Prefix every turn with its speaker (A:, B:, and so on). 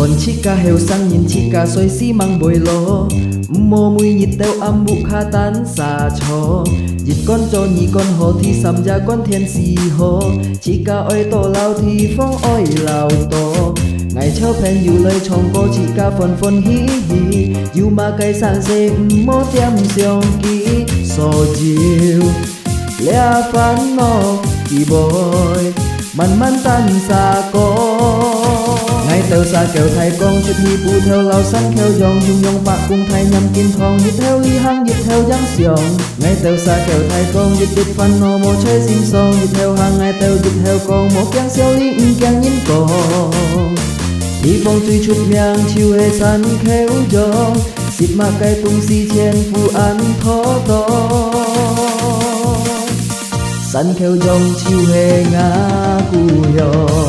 A: Hòn chiếc ca heo sang nhìn chiếc ca xoay xi măng bồi lô mô mùi nhịt teo âm bụng kha tán xà chó dịp con cho nhị con hồ thì sầm ra con thiên xì hồ chiếc ca oi tổ lao thì phong oi lao tổ ngày chớ phen dù lời chồng cô chiếc ca phần phần hí hí dù mà cây sang dê mô tiêm xiong ký so chiều lea phán nó kỳ bồi man man tan xa có ngày tàu xa kêu thay con chụp hi pu theo lao sắn theo dòng dung nhông bạc cùng thay nhằm kim thong hít theo ly hăng hít theo giang xiong ngày tàu xa kêu thay con hít đít phân nô mô chơi sim song hít theo hàng ngày tàu hít theo con mô keng xiao ly keng nhìn con đi phong tuy chút miang chiều hề sắn khéo dòng xịt mà cây tung si chen phu ăn thó to sắn khéo dòng chiều hề ngã cù yo